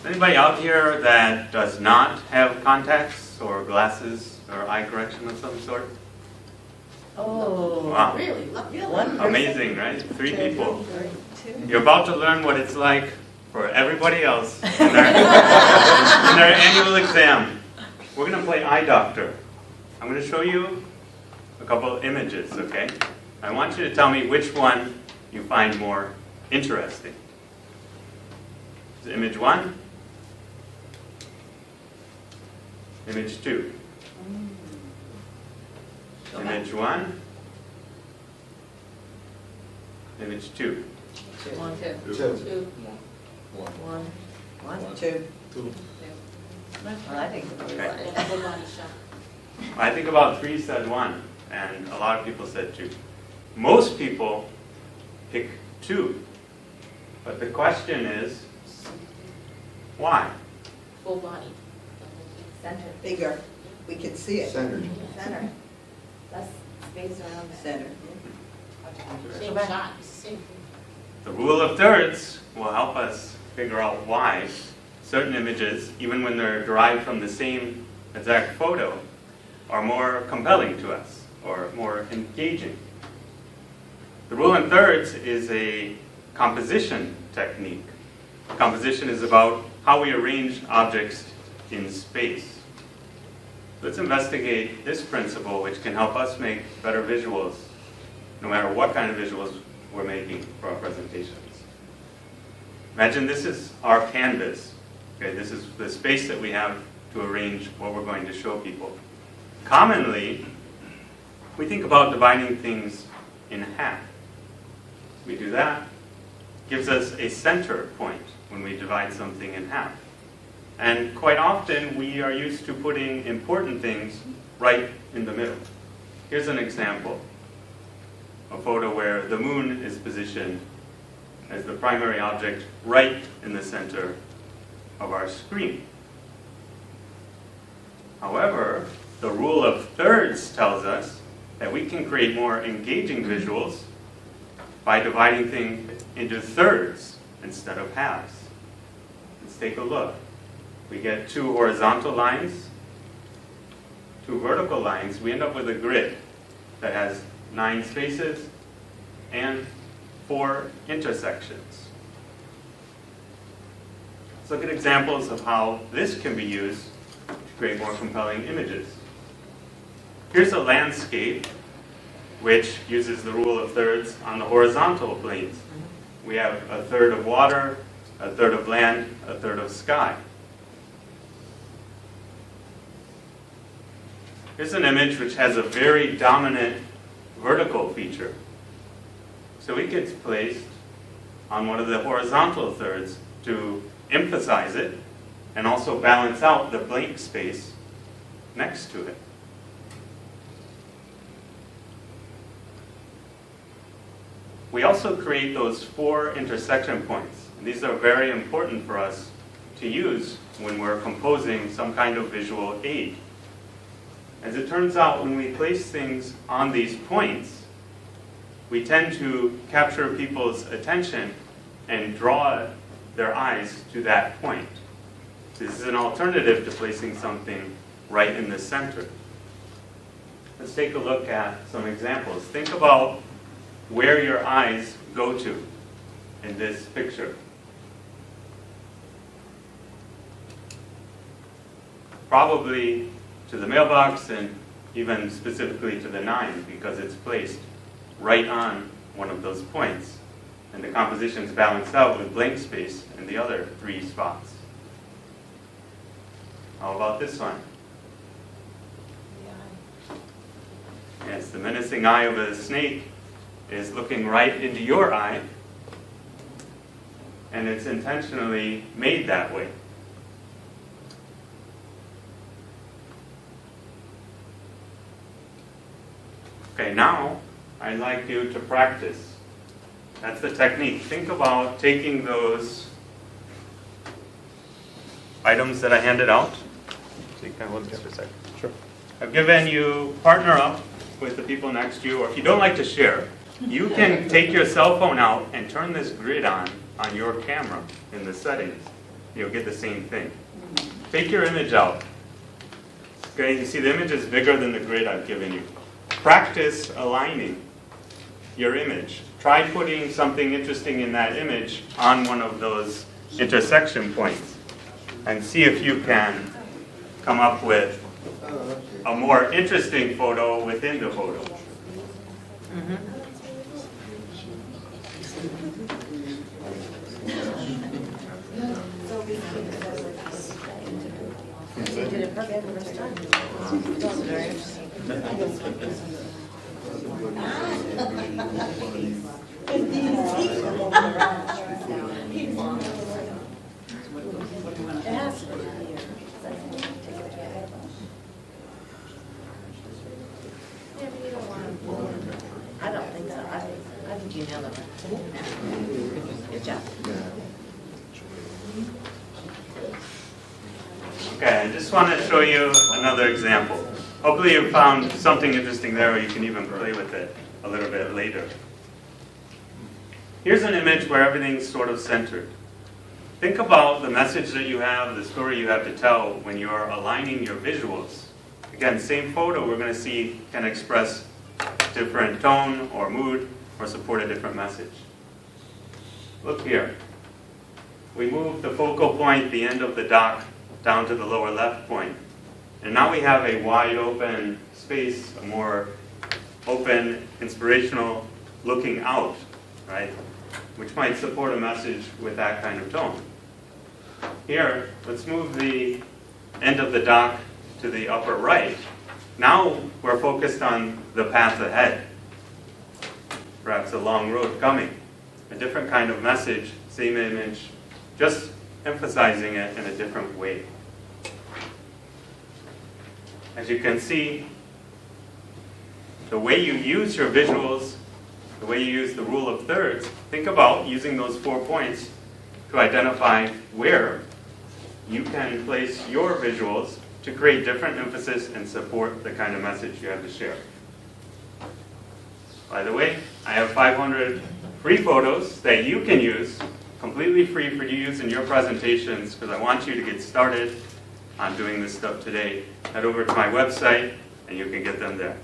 Anybody out here that does not have contacts or glasses or eye correction of some sort? Oh, Wow. Really? One person. Amazing, right? 3 people. Two. You're about to learn what it's like for everybody else in their annual exam. We're going to play eye doctor. I'm going to show you a couple of images, okay? I want you to tell me which one you find more interesting. Image 1. Image 2. Image 1. Image 2. One, two. Two. One. One, two. Well, I think Okay. Full body shot. I think about 3 said 1, and a lot of people said 2. Most people pick 2. But the question is, why? Full body. Center, bigger. We can see it. Center. center, less space around the Center. Same shot. It's the same thing. The rule of thirds will help us figure out why certain images, even when they're derived from the same exact photo, are more compelling to us or more engaging. The rule in thirds is a composition technique. Composition is about how we arrange objects in space. Let's investigate this principle, which can help us make better visuals, no matter what kind of visuals we're making for our presentations. Imagine this is our canvas. Okay, this is the space that we have to arrange what we're going to show people. Commonly, we think about dividing things in half. We do that. Gives us a center point when we divide something in half. And quite often, we are used to putting important things right in the middle. Here's an example. A photo where the moon is positioned as the primary object right in the center of our screen. However, the rule of thirds tells us that we can create more engaging visuals by dividing things into thirds instead of halves. Let's take a look. We get 2 horizontal lines, 2 vertical lines. We end up with a grid that has 9 spaces and 4 intersections. Let's look at examples of how this can be used to create more compelling images. Here's a landscape which uses the rule of thirds on the horizontal planes. We have a third of water, a third of land, a third of sky. Here's an image which has a very dominant vertical feature. So it gets placed on one of the horizontal thirds to emphasize it and also balance out the blank space next to it. We also create those 4 intersection points. And these are very important for us to use when we're composing some kind of visual aid. As it turns out, when we place things on these points, we tend to capture people's attention and draw their eyes to that point. This is an alternative to placing something right in the center. Let's take a look at some examples. Think about where your eyes go to in this picture. Probably to the mailbox and even specifically to the 9 because it's placed right on one of those points. And the composition is balanced out with blank space in the other 3 spots. How about this one? Yes, the menacing eye of a snake is looking right into your eye, and it's intentionally made that way. Okay, now I'd like you to practice. That's the technique. Think about taking those items that I handed out. So you can hold this for a second. Sure. I've given you partner up with the people next to you, or if you don't like to share, you can take your cell phone out and turn this grid on your camera in the settings. you'll get the same thing. Take your image out. Okay, you see the image is bigger than the grid I've given you. Practice aligning your image. Try putting something interesting in that image on one of those intersection points and see if you can come up with a more interesting photo within the photo. You did it perfect the first time. That was very interesting. It has to be. Yeah, but you don't want to. I don't think so. I think you nailed it. Good job. Okay, I just want to show you another example. Hopefully you found something interesting there, or you can even play with it a little bit later. Here's an image where everything's sort of centered. Think about the message that you have, the story you have to tell when you're aligning your visuals. Again, same photo we're going to see can express different tone or mood or support a different message. Look here. We move the focal point, the end of the dock, down to the lower left point. And now we have a wide open space, a more open, inspirational looking out, right? Which might support a message with that kind of tone. Here, let's move the end of the dock to the upper right. Now we're focused on the path ahead. Perhaps a long road coming. A different kind of message, same image, just emphasizing it in a different way. As you can see, the way you use your visuals, the way you use the rule of thirds, think about using those 4 points to identify where you can place your visuals to create different emphasis and support the kind of message you have to share. By the way, I have 500 free photos that you can use, completely free for you to use in your presentations, because I want you to get started on doing this stuff today. Head over to my website and you can get them there.